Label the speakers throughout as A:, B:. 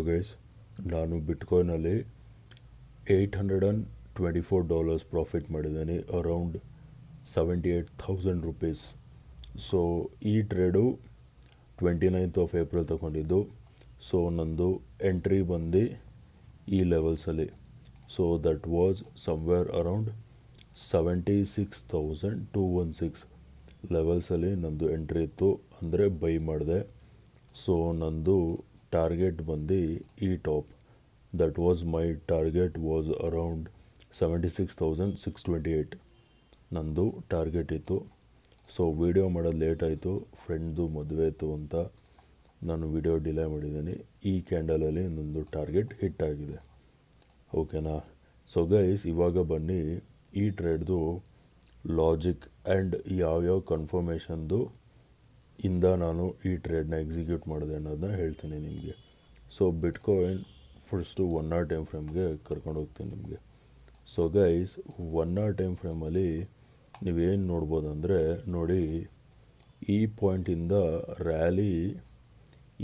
A: Guys, ನಾನು ಬಿಟ್ಕಾಯಿನಲ್ಲಿ $824 profit ಮಾಡಿದ್ದೀನಿ, ಅರೌಂಡ್ 78,000 ರುಪೀಸ್. ಸೊ ಈ ಟ್ರೇಡು 29th of April ತಗೊಂಡಿದ್ದು. ಸೊ ನಂದು ಎಂಟ್ರಿ ಬಂದು ಈ ಲೆವೆಲ್ಸಲ್ಲಿ. So that was somewhere around 76,216 ಲೆವೆಲ್ಸಲ್ಲಿ ನಂದು ಎಂಟ್ರಿ ಇತ್ತು, ಅಂದರೆ ಬೈ ಮಾಡಿದೆ. ಸೊ ನಂದು ಟಾರ್ಗೆಟ್ ಬಂದು ಈ top, that was my target was around 76,628 ನಂದು ಟಾರ್ಗೆಟ್ ಇತ್ತು. ಸೊ ವೀಡಿಯೋ ಮಾಡೋದು ಲೇಟ್ ಆಯಿತು, ಫ್ರೆಂಡ್ದು ಮದುವೆ ಇತ್ತು ಅಂತ ನಾನು ವೀಡಿಯೋ ಡಿಲೇ ಮಾಡಿದ್ದೀನಿ. ಈ ಕ್ಯಾಂಡಲಲ್ಲಿ ನಂದು ಟಾರ್ಗೆಟ್ ಹಿಟ್ ಆಗಿದೆ, ಓಕೆನಾ. ಸೊ ಗೈಸ್, ಇವಾಗ ಬನ್ನಿ ಈ ಟ್ರೇಡ್ದು ಲಾಜಿಕ್ ಆ್ಯಂಡ್ ಯಾವ್ಯಾವ ಕನ್ಫರ್ಮೇಷನ್ದು ಇಂದ ನಾನು ಈ ಟ್ರೇಡ್ನ ಎಕ್ಸಿಕ್ಯೂಟ್ ಮಾಡಿದೆ ಅನ್ನೋದನ್ನ ಹೇಳ್ತೀನಿ ನಿಮಗೆ. So bitcoin first 1 hour time ಫ್ರೇಮ್ಗೆ ಕರ್ಕೊಂಡು ಹೋಗ್ತೀನಿ ನಿಮಗೆ. ಸೊ ಗೈಸ್, 1 hour ಟೈಮ್ ಫ್ರೇಮಲ್ಲಿ ನೀವೇನು ನೋಡ್ಬೋದು ಅಂದರೆ, ನೋಡಿ ಈ ಪಾಯಿಂಟಿಂದ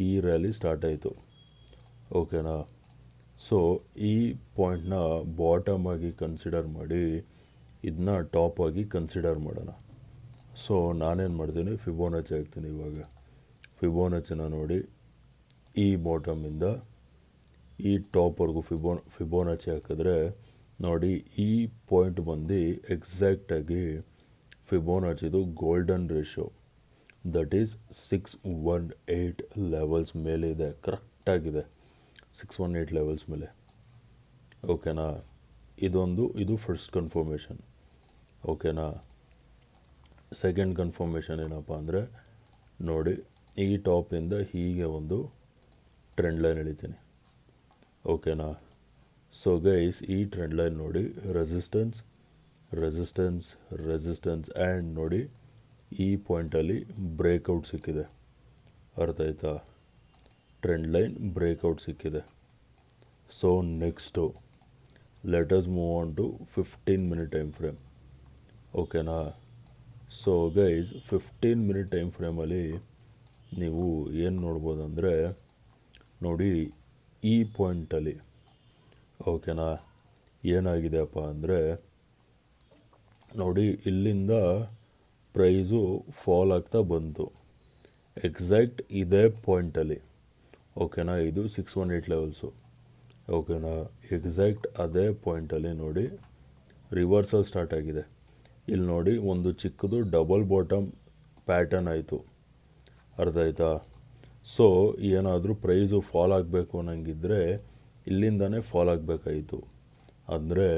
A: ಈ ರ್ಯಾಲಿ ಸ್ಟಾರ್ಟ್ ಆಯಿತು, ಓಕೆನಾ. ಸೊ ಈ ಪಾಯಿಂಟ್ನ ಬಾಟಮ್ ಆಗಿ ಕನ್ಸಿಡರ್ ಮಾಡಿ ಇದನ್ನ ಟಾಪ್ ಆಗಿ ಕನ್ಸಿಡರ್ ಮಾಡೋಣ. ಸೊ ನಾನೇನು ಮಾಡ್ತೀನಿ, ಫಿಬೋನಚಿ ಹಾಕ್ತೀನಿ. ಇವಾಗ ಫಿಬೋನಚಿನ ನೋಡಿ, ಈ ಬಾಟಮಿಂದ ಈ ಟಾಪ್ವರೆಗೂ ಫಿಬೋನಚಿ ಹಾಕಿದ್ರೆ ನೋಡಿ, ಈ ಪಾಯಿಂಟ್ ಬಂದು ಎಕ್ಸಾಕ್ಟಾಗಿ ಫಿಬೋನಚಿದು golden ratio, that is 618 levels ಮೇಲೆ ಇದೆ, ಕರೆಕ್ಟಾಗಿದೆ 618 ಲೆವೆಲ್ಸ್ ಮೇಲೆ, ಓಕೆನಾ. ಇದು ಫಸ್ಟ್ ಕನ್ಫರ್ಮೇಷನ್, ಓಕೆನಾ. ಸೆಕೆಂಡ್ ಕನ್ಫರ್ಮೇಷನ್ ಏನಪ್ಪ ಅಂದರೆ, ನೋಡಿ ಈ ಟಾಪಿಂದ ಹೀಗೆ ಒಂದು ಟ್ರೆಂಡ್ ಲೈನ್ ಎಳಿತೀನಿ, ಓಕೆನಾ. ಸೊ ಗೈಸ್, ಈ ಟ್ರೆಂಡ್ ಲೈನ್ ನೋಡಿ, ರೆಸಿಸ್ಟೆನ್ಸ್ ರೆಸಿಸ್ಟೆನ್ಸ್ ರೆಸಿಸ್ಟೆನ್ಸ್ ಆ್ಯಂಡ್ ನೋಡಿ ಈ ಪಾಯಿಂಟಲ್ಲಿ ಬ್ರೇಕ್ಔಟ್ ಸಿಕ್ಕಿದೆ, ಅರ್ಥ ಆಯ್ತಾ. ಟ್ರೆಂಡ್ ಲೈನ್ ಬ್ರೇಕ್ಔಟ್ ಸಿಕ್ಕಿದೆ. So next let us move on to 15 minute time frame, ಓಕೆನಾ. ಸೊ ಗೈಸ್, 15 minute ಟೈಮ್ ಫ್ರೇಮಲ್ಲಿ ನೀವು ಏನು ನೋಡ್ಬೋದು ಅಂದರೆ, ನೋಡಿ ಈ ಪಾಯಿಂಟಲ್ಲಿ, ಓಕೆನಾ, ಏನಾಗಿದೆಯಪ್ಪ ಅಂದರೆ, ನೋಡಿ ಇಲ್ಲಿಂದ ಪ್ರೈಸು ಫಾಲ್ ಆಗ್ತಾ ಬಂತು ಎಕ್ಸಾಕ್ಟ್ ಇದೇ ಪಾಯಿಂಟಲ್ಲಿ, ಓಕೆನಾ. ಇದು 618 ಲೆವೆಲ್ಸು, ಓಕೆನಾ. ಎಕ್ಸಾಕ್ಟ್ ಅದೇ ಪಾಯಿಂಟಲ್ಲಿ ನೋಡಿ ರಿವರ್ಸಲ್ ಸ್ಟಾರ್ಟ್ ಆಗಿದೆ. ಇಲ್ಲಿ ನೋಡಿ ಒಂದು ಚಿಕ್ಕದು ಡಬಲ್ ಬಾಟಮ್ ಪ್ಯಾಟರ್ನ್ ಆಯಿತು, ಅರ್ಥ ಆಯ್ತಾ. ಸೊ ಏನಾದರೂ ಪ್ರೈಸು ಫಾಲ್ ಆಗಬೇಕು ಅನ್ನಂಗಿದ್ರೆ ಇಲ್ಲಿಂದನೇ ಫಾಲ್ ಆಗಬೇಕಾಯಿತು, ಅಂದರೆ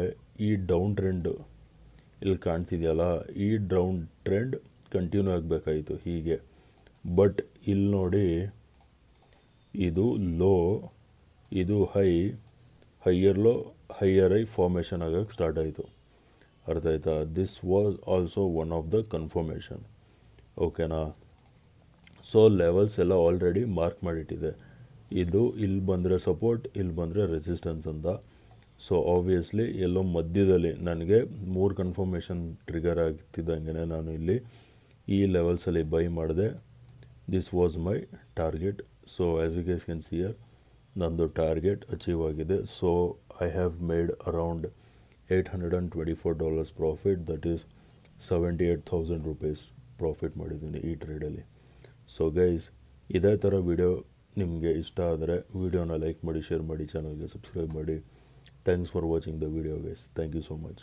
A: ಈ ಡೌನ್ ಟ್ರೆಂಡ್ ಇಲ್ಲಿ ಕಾಣ್ತಿದೆಯಲ್ಲ, ಈ ಡೌನ್ ಟ್ರೆಂಡ್ ಕಂಟಿನ್ಯೂ ಆಗಬೇಕಾಯಿತು ಹೀಗೆ. ಬಟ್ ಇಲ್ಲಿ ನೋಡಿ, ಇದು ಲೋ, ಇದು high, higher low, higher high formation ಆಗೋಕ್ಕೆ ಸ್ಟಾರ್ಟ್ ಆಯಿತು, ಅರ್ಥ ಆಯ್ತಾ. This was also one of the confirmation, ಓಕೆನಾ. ಸೊ ಲೆವೆಲ್ಸ್ ಎಲ್ಲ ಆಲ್ರೆಡಿ ಮಾರ್ಕ್ ಮಾಡಿಟ್ಟಿದೆ. ಇದು ಇಲ್ಲಿ ಬಂದರೆ ಸಪೋರ್ಟ್, ಇಲ್ಲಿ ಬಂದರೆ ರೆಸಿಸ್ಟೆನ್ಸ್ ಅಂತ. ಸೊ ಆಬ್ವಿಯಸ್ಲಿ ಎಲ್ಲೋ ಮಧ್ಯದಲ್ಲಿ ನನಗೆ 3 ಕನ್ಫರ್ಮೇಷನ್ ಟ್ರಿಗರ್ ಆಗ್ತಿದ್ದಂಗೆ ನಾನು ಇಲ್ಲಿ ಈ ಲೆವೆಲ್ಸಲ್ಲಿ ಬೈ ಮಾಡಿದೆ. This was my target. So as you guys can see here, ನಂದು ಟಾರ್ಗೆಟ್ ಅಚೀವ್ ಆಗಿದೆ. So I have made around $824 profit, that is 78,000 rupees profit ಮಾಡಿದ್ದೀನಿ ಈ ಟ್ರೇಡಲ್ಲಿ. ಸೊ ಗೈಸ್, ಇದೇ ಥರ ವಿಡಿಯೋ ನಿಮಗೆ ಇಷ್ಟ ಆದರೆ ವಿಡಿಯೋನ ಲೈಕ್ ಮಾಡಿ, ಶೇರ್ ಮಾಡಿ, ಚಾನಲ್ಗೆ ಸಬ್ಸ್ಕ್ರೈಬ್ ಮಾಡಿ. Thanks for watching the video guys. Thank you so much.